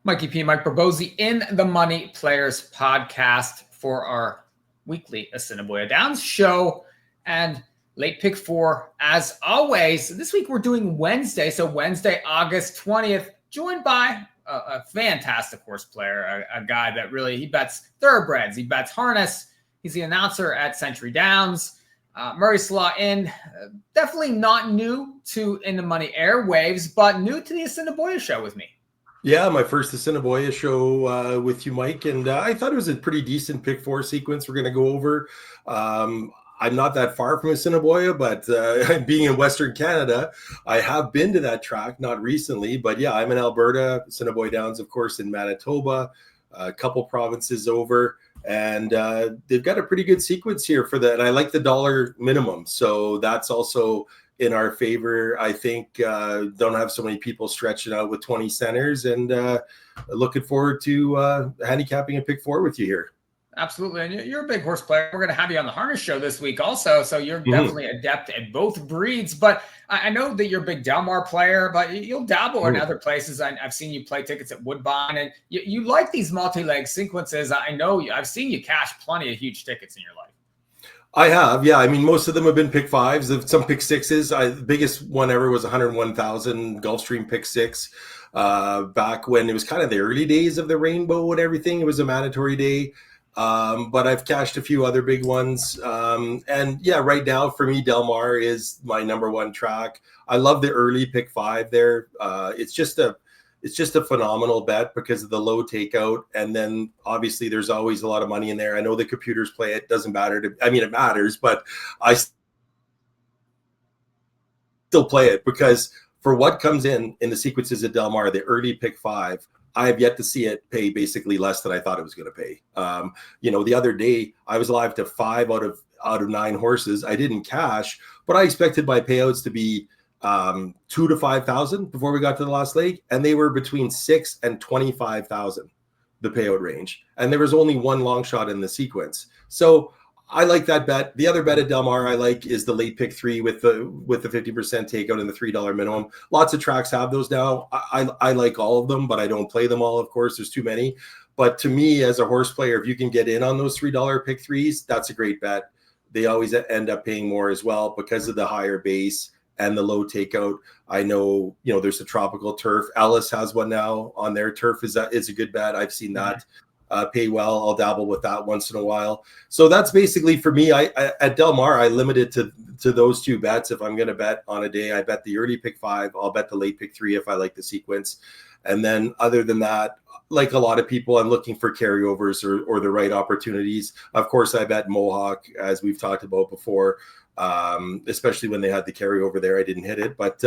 Mikee P, Mike Bobosi in the Money Players podcast for our weekly Assiniboia Downs show and late pick four as always. This week we're doing Wednesday, so Wednesday, August 20th, joined by a fantastic horse player, a guy that really, he bets thoroughbreds, he bets harness. He's the announcer at Century Downs. Murray Slough in, definitely not new to In the Money airwaves, but new to the Assiniboia show with me. Yeah, my first Assiniboia show with you, Mike, and I thought it was a pretty decent pick four sequence we're going to go over. I'm not that far from Assiniboia, but being in Western Canada, I have been to that track, not recently, but yeah, I'm in Alberta, Assiniboia Downs, of course, in Manitoba, a couple provinces over, and they've got a pretty good sequence here for that. And I like the dollar minimum, so that's also in our favor. I think don't have so many people stretching out with 20 centers, and looking forward to handicapping a pick four with you here. Absolutely. And you're a big horse player. We're going to have you on the harness show this week also. So you're definitely adept at both breeds. But I know that you're a big Delmar player, but you'll dabble in other places. I've seen you play tickets at Woodbine, and you like these multi-leg sequences. I know I've seen you cash plenty of huge tickets in your life. I have, yeah. I mean, most of them have been pick fives, some pick sixes. The biggest one ever was 101,000 Gulfstream pick six. Back when it was kind of the early days of the rainbow and everything. It was a mandatory day. But I've cashed a few other big ones. And yeah, right now for me, Delmar is my number one track. I love the early pick five there. It's just a phenomenal bet because of the low takeout. And then obviously there's always a lot of money in there. I know the computers play it. Doesn't matter. It matters, but I still play it because for what comes in the sequences at Delmar, the early pick five, I have yet to see it pay basically less than I thought it was going to pay. The other day I was live to 5 out of 9 horses. I didn't cash, but I expected my payouts to be 2,000 to 5,000 before we got to the last leg, and they were between 6,000 and 25,000, the payout range. And there was only one long shot in the sequence. So I like that bet. The other bet at Delmar I like is the late pick 3 with the 50% takeout and the $3 minimum. Lots of tracks have those now. I like all of them, but I don't play them all, of course. There's too many. But to me, as a horse player, if you can get in on those $3 pick 3s, that's a great bet. They always end up paying more as well because of the higher base and the low takeout. I know, there's a tropical turf. Ellis has one now on their turf. Is a good bet. I've seen that. Pay well. I'll dabble with that once in a while. So that's basically for me. I at Delmar, I limit it to those two bets. If I'm going to bet on a day, I bet the early pick 5. I'll bet the late pick 3 if I like the sequence. And then other than that, like a lot of people, I'm looking for carryovers or the right opportunities. Of course, I bet Mohawk, as we've talked about before, especially when they had the carryover there. I didn't hit it, but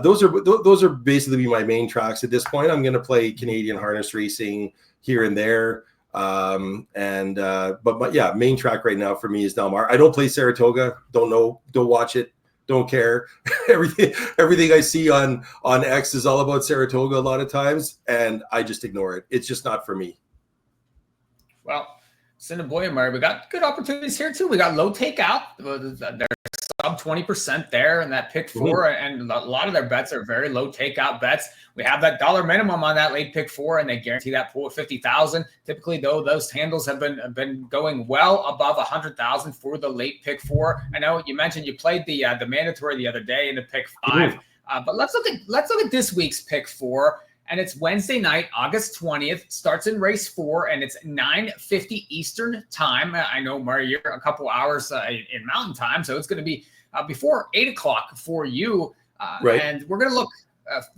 those are basically my main tracks at this point. I'm going to play Canadian harness racing here and there. But yeah, main track right now for me is Delmar. I don't play Saratoga. Don't know. Don't watch it. Don't care. Everything I see on X is all about Saratoga a lot of times, and I just ignore it. It's just not for me. Well, Assiniboia, Murray, we got good opportunities here too. We got low takeout. They're sub 20% there in that pick 4, and a lot of their bets are very low takeout bets. We have that dollar minimum on that late pick 4, and they guarantee that pool at 50,000. Typically, though, those handles have been going well above 100,000 for the late pick 4. I know you mentioned you played the mandatory the other day in the pick 5, but let's look at this week's pick 4. And it's Wednesday night, August 20th. Starts in race 4, and it's 9:50 Eastern time. I know, Murray, you're a couple hours in Mountain Time, so it's going to be before 8 o'clock for you. Right. And we're going to look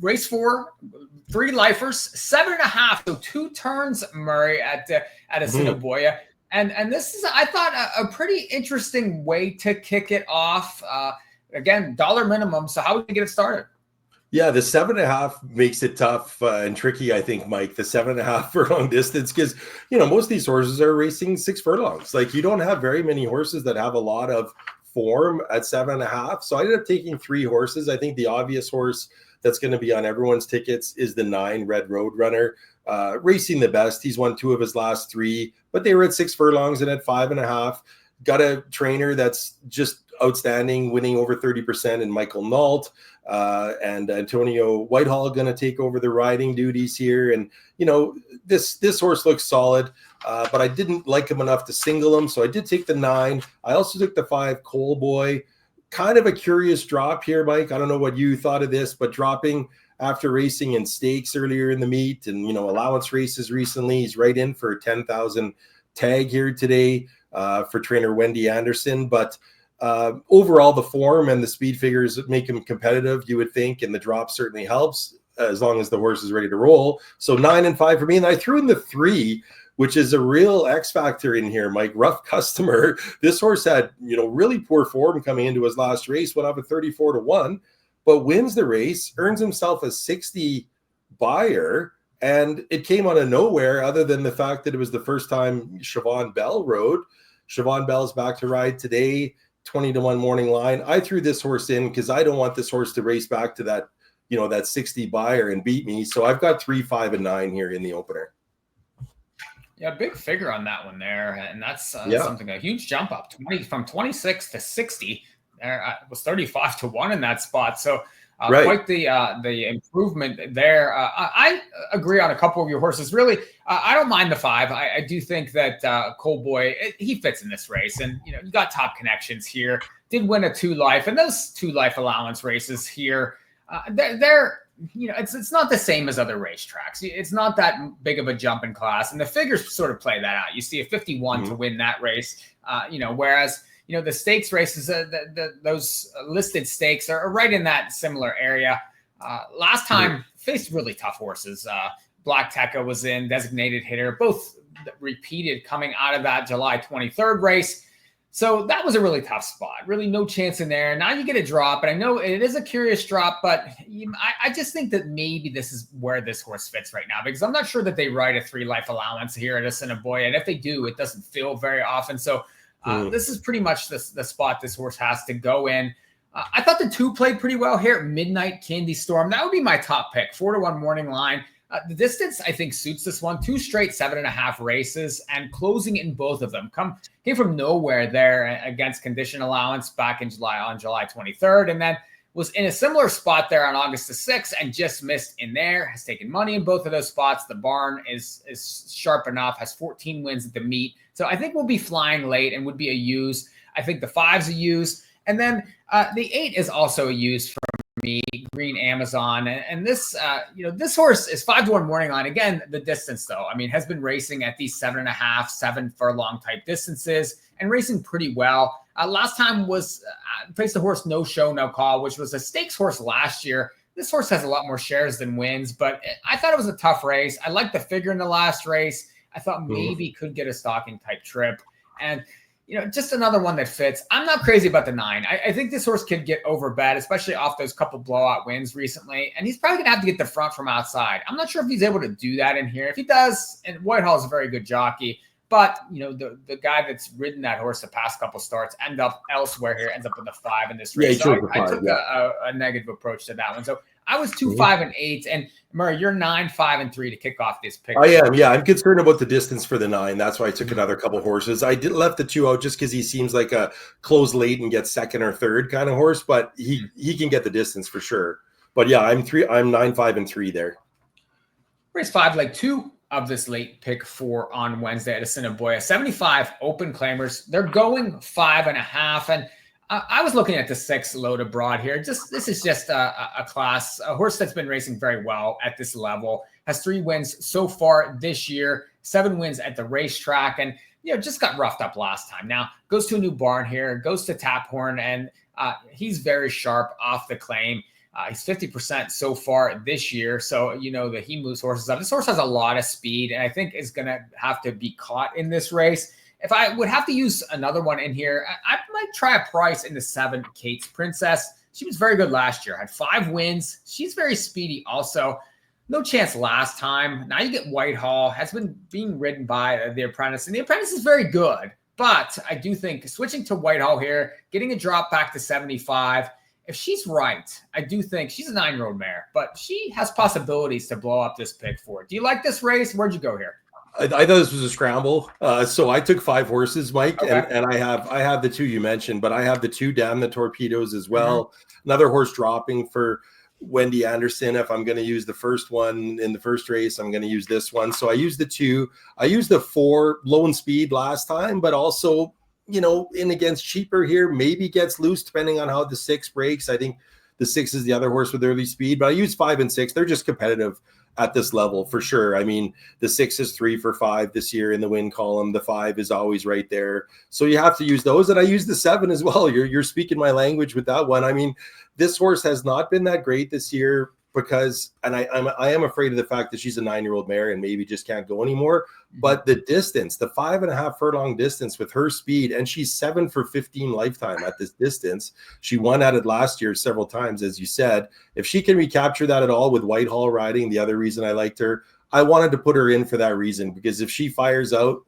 race 4, 3 lifers, 7.5, so 2 turns, Murray, at Assiniboia. And this is, I thought, a pretty interesting way to kick it off. Again, dollar minimum. So how would you get it started? Yeah, the 7.5 makes it tough and tricky, I think, Mike. The 7.5 furlong distance, because most of these horses are racing 6 furlongs. Like, you don't have very many horses that have a lot of form at 7.5. So I ended up taking 3 horses. I think the obvious horse that's going to be on everyone's tickets is the 9 Red Roadrunner, racing the best. He's won 2 of his last 3, but they were at 6 furlongs and at 5.5. Got a trainer that's just outstanding, winning over 30%, and Michael Nault and Antonio Whitehall going to take over the riding duties here. And, you know, this horse looks solid, but I didn't like him enough to single him. So I did take the 9. I also took the 5 Coal Boy. Kind of a curious drop here, Mike. I don't know what you thought of this, but dropping after racing in stakes earlier in the meet and, you know, allowance races recently, he's right in for a 10,000 tag here today for trainer Wendy Anderson. But overall, the form and the speed figures make him competitive, you would think, and the drop certainly helps as long as the horse is ready to roll. So 9 and 5 for me. And I threw in the 3, which is a real X factor in here, Mike. Rough Customer. This horse had, you know, really poor form coming into his last race, went up at 34-1, but wins the race, earns himself a 60 buyer. And it came out of nowhere other than the fact that it was the first time Siobhan Bell rode. Siobhan Bell's back to ride today, 20-1 morning line. I threw this horse in because I don't want this horse to race back to that, you know, that 60 buyer and beat me. So I've got 3, 5, and 9 here in the opener. Yeah, big figure on that one there. And that's something, a huge jump up, from 26 to 60. There was 35-1 in that spot. So quite the improvement there. I agree on a couple of your horses. Really, I don't mind the 5. I do think that Coal Boy, he fits in this race. And, you know, you got top connections here. Did win a 2 life. And those 2 life allowance races here, they're you know, it's not the same as other racetracks. It's not that big of a jump in class. And the figures sort of play that out. You see a 51 to win that race, you know, whereas, you know, the stakes races, those listed stakes are right in that similar area. Last time faced really tough horses. Black Tekka was in, designated hitter, both repeated coming out of that July 23rd race. So that was a really tough spot. Really no chance in there. Now you get a drop, and I know it is a curious drop, but I just think that maybe this is where this horse fits right now, because I'm not sure that they ride a 3 life allowance here at Assiniboia, and if they do, it doesn't feel very often. So this is pretty much the spot this horse has to go in. I thought the 2 played pretty well here. Midnight Candy Storm. That would be my top pick. 4-1 morning line. The distance, I think, suits this one. 2 straight 7.5 races, and closing in both of them. Came from nowhere there against condition allowance back in July 23rd, and then was in a similar spot there on August the 6th and just missed in there. Has taken money in both of those spots. The barn is sharp enough, has 14 wins at the meet. So I think we'll be flying late and would be a use. I think the 5's a use. And then the 8 is also a use for me, Green Amazon. And this, you know, this horse is 5-1 morning line. Again, the distance, though, I mean, has been racing at these 7.5, 7 furlong type distances and racing pretty well. Last time was faced a horse No Show, No Call, which was a stakes horse last year. This horse has a lot more shares than wins, but I thought it was a tough race. I liked the figure in the last race. I thought maybe could get a stalking type trip. And, you know, just another one that fits. I'm not crazy about the 9. I think this horse could get overbet, especially off those couple blowout wins recently. And he's probably going to have to get the front from outside. I'm not sure if he's able to do that in here. If he does, and Whitehall is a very good jockey, but, you know, the guy that's ridden that horse the past couple starts ends up elsewhere here, ends up with a 5 in this race. Yeah, so I took a negative approach to that one. So I was 2, 5, and 8. And Murray, you're 9, 5, and 3 to kick off this pick. I am. Yeah, I'm concerned about the distance for the 9. That's why I took another couple horses. I left the 2 out just because he seems like a close late and get second or third kind of horse, but he can get the distance for sure. But yeah, I'm 9, 5, and 3 there. Race 5, like 2 of this late pick 4 on Wednesday at Assiniboia. 75 open claimers. They're going 5.5. And I was looking at the 6 load abroad here. This is just a class, a horse that's been racing very well at this level. Has 3 wins so far this year, 7 wins at the racetrack, and, you know, just got roughed up last time. Now goes to a new barn here, goes to Taphorn, and he's very sharp off the claim. He's 50% so far this year. So, you know, he moves horses up. This horse has a lot of speed, and I think is going to have to be caught in this race. If I would have to use another one in here, I might try a price in the 7, Kate's Princess. She was very good last year, had 5 wins. She's very speedy also. No chance last time. Now you get Whitehall, has been being ridden by the Apprentice, and the Apprentice is very good. But I do think switching to Whitehall here, getting a drop back to 75, if she's right, I do think she's a 9-year-old mare, but she has possibilities to blow up this pick 4. Do you like this race? Where'd you go here? I thought this was a scramble. So I took 5 horses, Mike, Okay. and I have the 2 you mentioned, but I have the 2 Damn the Torpedoes as well. Mm-hmm. Another horse dropping for Wendy Anderson. If I'm going to use the first one in the first race, I'm going to use this one. So I used the 2. I used the 4 Lone Speed last time, but also, you know, in against cheaper here, maybe gets loose depending on how the 6 breaks. I think the 6 is the other horse with early speed, but I use 5 and 6. They're just competitive at this level for sure. I mean, the 6 is 3 for 5 this year in the win column. The 5 is always right there. So you have to use those. And I use the 7 as well. You're speaking my language with that one. I mean, this horse has not been that great this year because, and I am afraid of the fact that she's a 9-year-old mare and maybe just can't go anymore. But the distance, the 5.5 furlong distance with her speed, and she's 7 for 15 lifetime at this distance. She won at it last year several times, as you said. If she can recapture that at all with Whitehall riding, the other reason I liked her, I wanted to put her in for that reason, because if she fires out,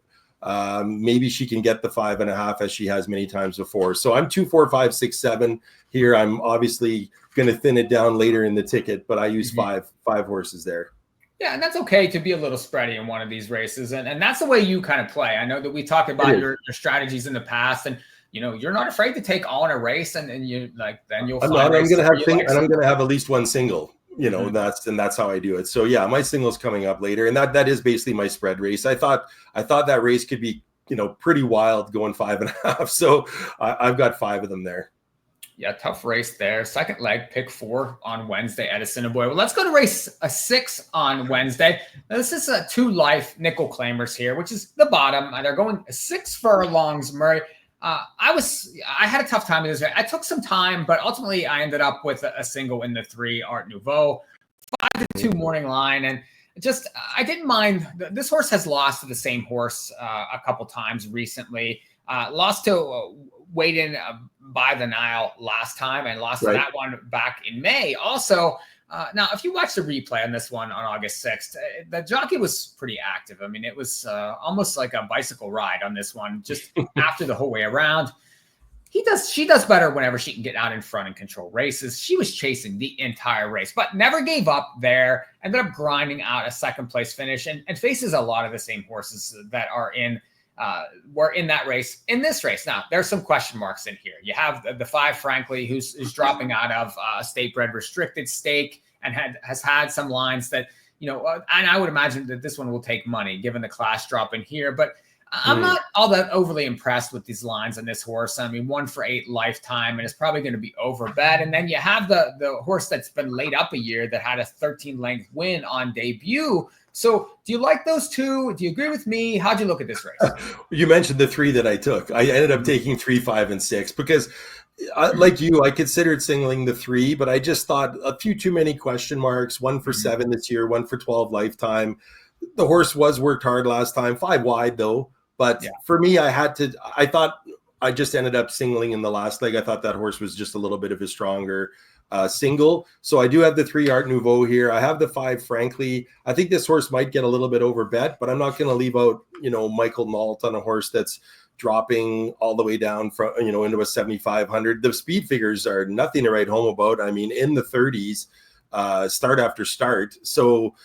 maybe she can get the 5.5 as she has many times before. So I'm 2, 4, 5, 6, 7 here. I'm obviously going to thin it down later in the ticket, but I use five horses there. Yeah, and that's okay to be a little spready in one of these races. And that's the way you kind of play. I know that we talked about your strategies in the past, and you know, you're not afraid to take all in a race, and you like, then you'll find I'm going to have and I'm going to have at least one single, you know, that's how I do it. So yeah, my single's coming up later, and that is basically my spread race. I thought that race could be, you know, pretty wild going 5.5. So I've got 5 of them there. Yeah, tough race there. Second leg, pick 4 on Wednesday at Assiniboia. Well, let's go to race 6 on Wednesday. Now, this is 2 life nickel claimers here, which is the bottom. They're going 6 furlongs, Murray. I had a tough time with this race. I took some time, but ultimately I ended up with a single in the 3 Art Nouveau, 5-2 morning line. And just, I didn't mind. This horse has lost to the same horse a couple times recently. Lost to Wade in by the Nile last time, and lost to that one back in May. Also, now, if you watch the replay on this one on August 6th, the jockey was pretty active. I mean, it was almost like a bicycle ride on this one, just after the whole way around. She does better whenever she can get out in front and control races. She was chasing the entire race, but never gave up there. Ended up grinding out a second place finish, and faces a lot of the same horses that were in that race. In this race, now there's some question marks in here. You have the 5 Frankly, who's dropping out of a state bred restricted stake and has had some lines that, you know, and I would imagine that this one will take money given the class drop in here, but I'm not all that overly impressed with these lines on this horse. I mean, 1 for 8 lifetime, and it's probably going to be overbet. And then you have the horse that's been laid up a year that had a 13-length win on debut. So do you like those 2? Do you agree with me? How'd you look at this race? You mentioned the 3 that I took. I ended up taking 3, 5, and 6 because like you, I considered singling the 3, but I just thought a few too many question marks. 1 for 7 this year, 1 for 12 lifetime. The horse was worked hard last time, 5 wide though. But for me, I thought I just ended up singling in the last leg. I thought that horse was just a little bit of a stronger single. So I do have the 3 Art Nouveau here. I have the 5 Frankly. I think this horse might get a little bit over bet, but I'm not going to leave out, you know, Michael Nault on a horse that's dropping all the way down from, you know, into a 7,500. The speed figures are nothing to write home about. I mean, in the 30s, start after start. So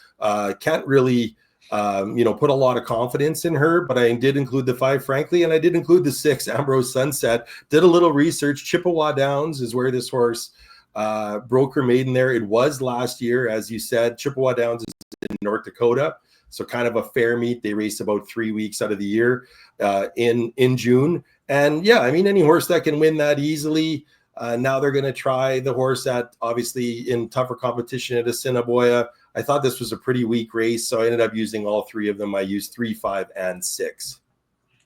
can't really you know, put a lot of confidence in her, but I did include the 5 Frankly, and I did include the 6 Ambrose Sunset. Did a little research. Chippewa Downs is where this horse broke her maiden there. It was last year, as you said. Chippewa Downs is in North Dakota, so kind of a fair meet. They race about 3 weeks out of the year in June. And yeah, I mean, any horse that can win that easily. Now they're going to try the horse at, obviously, in tougher competition at Assiniboia. I thought this was a pretty weak race, so I ended up using all 3 of them. I used 3, 5, and 6.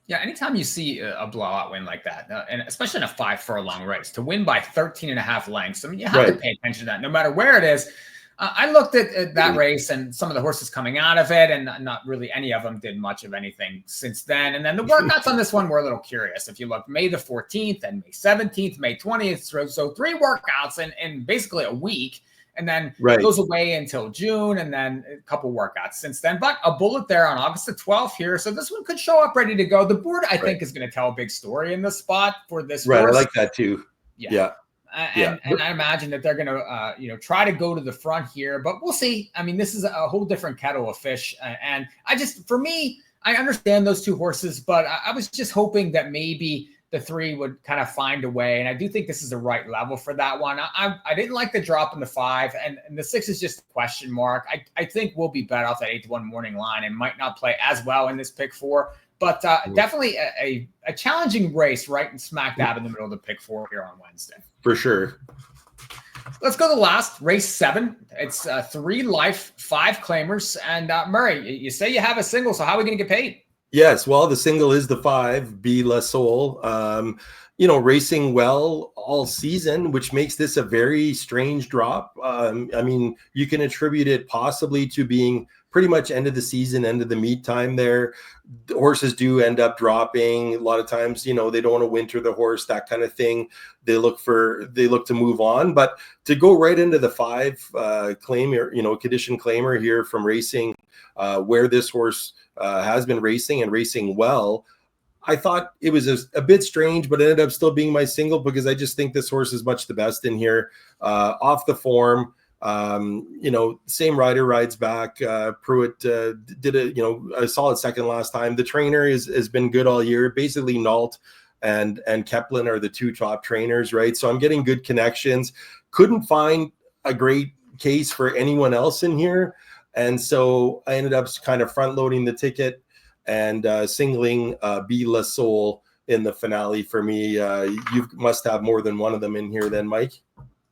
Yeah, anytime you see a blowout win like that, and especially in a 5 furlong race, to win by 13.5 lengths, I mean, you have to pay attention to that no matter where it is. I looked at that race and some of the horses coming out of it, and not really any of them did much of anything since then. And then the workouts on this one were a little curious. If you look, May the 14th and May 17th, May 20th, so 3 workouts in basically a week. And then it goes away until June, and then a couple workouts since then. But a bullet there on August the 12th here. So this one could show up ready to go. The board, I think, is going to tell a big story in this spot for this horse. I like that too. Yeah. And I imagine that they're going to, you know, try to go to the front here, but we'll see. I mean, this is a whole different kettle of fish. And I just, for me, I understand those two horses, but I was just hoping that maybe the 3 would kind of find a way. And I do think this is the right level for that one. I didn't like the drop in the 5, and the 6 is just a question mark. I think we'll be better off that 8-1 morning line and might not play as well in this pick 4, but definitely a challenging race right and smack dab in the middle of the pick 4 here on Wednesday. For sure. Let's go to the last, race 7. It's 3 life, 5 claimers. And Murray, you say you have a single, so how are we going to get paid? Yes, well, the single is the 5, Be La Soul. Racing well all season, which makes this a very strange drop. I mean, you can attribute it possibly to being pretty much end of the season, end of the meet time there. The horses do end up dropping. A lot of times, they don't want to winter the horse, that kind of thing. They look to move on. But to go right into the 5 claimer, condition claimer here from racing, where this horse has been racing and racing well, I thought it was a bit strange, but it ended up still being my single because I just think this horse is much the best in here. Off the form, same rider rides back. Pruitt did a solid second last time. The trainer has been good all year. Basically, Nault and Keplin are the 2 top trainers, right? So I'm getting good connections. Couldn't find a great case for anyone else in here. And so I ended up kind of front loading the ticket and singling Be La Soul in the finale for me. You must have more than one of them in here then, Mike.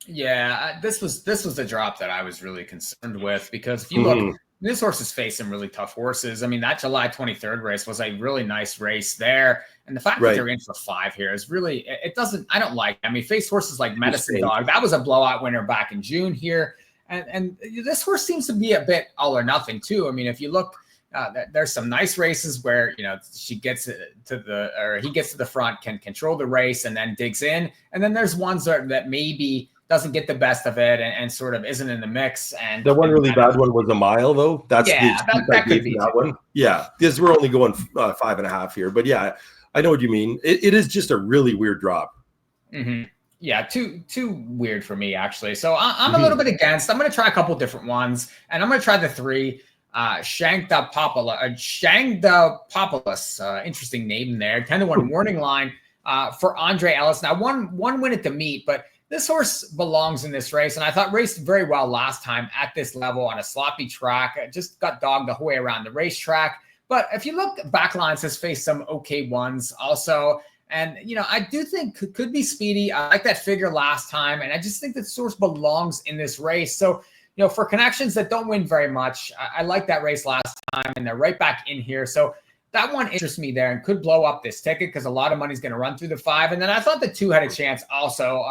Yeah, this was the drop that I was really concerned with, because if you look, this horse is facing some really tough horses. I mean, that July 23rd race was a really nice race there. And the fact that they're in for 5 here is really, I don't like it. I mean, face horses like Medicine Dog, that was a blowout winner back in June here. And this horse seems to be a bit all or nothing too. I mean, if you look, there's some nice races where, he gets to the front, can control the race and then digs in. And then there's ones that maybe doesn't get the best of it and sort of isn't in the mix. And the one really bad one was a mile, though. That's that could be that one. Yeah, because we're only going 5.5 here. But yeah, I know what you mean. It is just a really weird drop. Mm-hmm. Yeah, too weird for me, actually. So I'm a little bit against. I'm going to try a couple different ones, and I'm going to try the 3. Shangda Populus, interesting name there. 10-1 warning line for Andre Ellis. Now, one win at the meet, but this horse belongs in this race, and I thought raced very well last time at this level on a sloppy track. It just got dogged the whole way around the racetrack. But if you look, Backlines has faced some okay ones also. And, I do think could be speedy. I like that figure last time, and I just think that this horse belongs in this race. So, for connections that don't win very much, I like that race last time, and they're right back in here. So that one interests me there and could blow up this ticket because a lot of money's going to run through the 5. And then I thought the 2 had a chance also.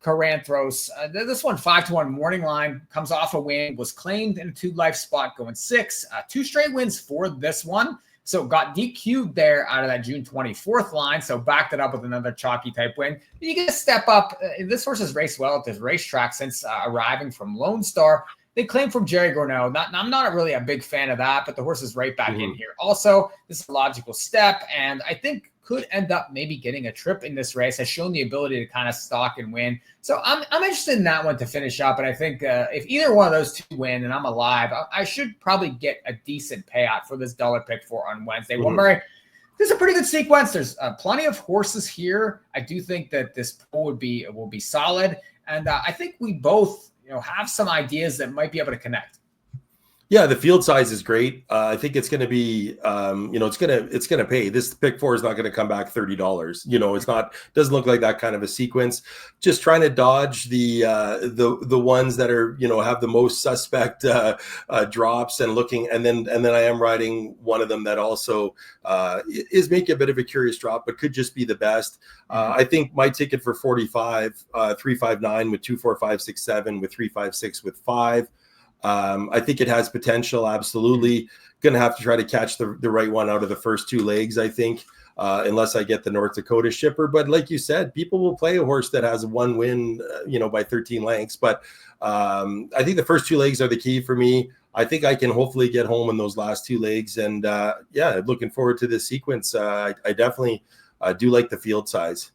Caranthros. This one, 5-1 morning line, comes off a win, was claimed in a 2 life spot going 6. 2 straight wins for this one. So got DQ'd there out of that June 24th line. So backed it up with another chalky type win. You get to step up. This horse has raced well at this racetrack since arriving from Lone Star. They claim from Jerry Gorneau. I'm not really a big fan of that, but the horse is right back in here. Also, this is a logical step, and I think could end up maybe getting a trip in this race. Has shown the ability to kind of stalk and win. So I'm interested in that one to finish up. And I think if either one of those 2 win and I'm alive, I should probably get a decent payout for this dollar pick 4 on Wednesday. Well, Murray, this is a pretty good sequence. There's plenty of horses here. I do think that this pool will be solid. And I think we both have some ideas that might be able to connect. Yeah, the field size is great. I think it's going to be, it's going to pay. This pick 4 is not going to come back $30. Doesn't look like that kind of a sequence. Just trying to dodge the ones that are, have the most suspect drops and looking, and then I am riding one of them that also is making a bit of a curious drop, but could just be the best. I think my ticket for 45, 359 with 2, 4, 5, 6, 7 with 3, 5, 6 with 5. I think it has potential. Absolutely. Going to have to try to catch the right one out of the first 2 legs, I think, unless I get the North Dakota shipper. But like you said, people will play a horse that has 1 win, by 13 lengths. But I think the first 2 legs are the key for me. I think I can hopefully get home in those last 2 legs. And looking forward to this sequence. I definitely do like the field size.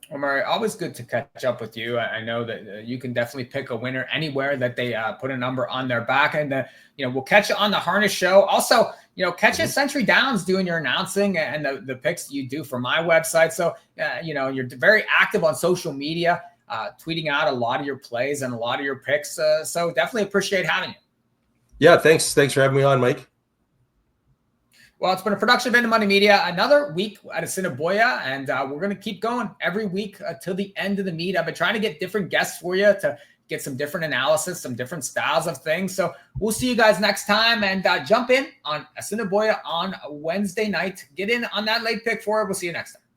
Well, Murray, always good to catch up with you. I know that you can definitely pick a winner anywhere that they put a number on their back. And, we'll catch you on the Harness Show. Also, catch us Century Downs doing your announcing and the picks you do for my website. So, you're very active on social media, tweeting out a lot of your plays and a lot of your picks. So definitely appreciate having you. Yeah, thanks. Thanks for having me on, Mike. Well, it's been a production of Into Money Media. Another week at Assiniboia, and we're going to keep going every week till the end of the meet. I've been trying to get different guests for you to get some different analysis, some different styles of things. So we'll see you guys next time, and jump in on Assiniboia on Wednesday night. Get in on that late pick for it. We'll see you next time.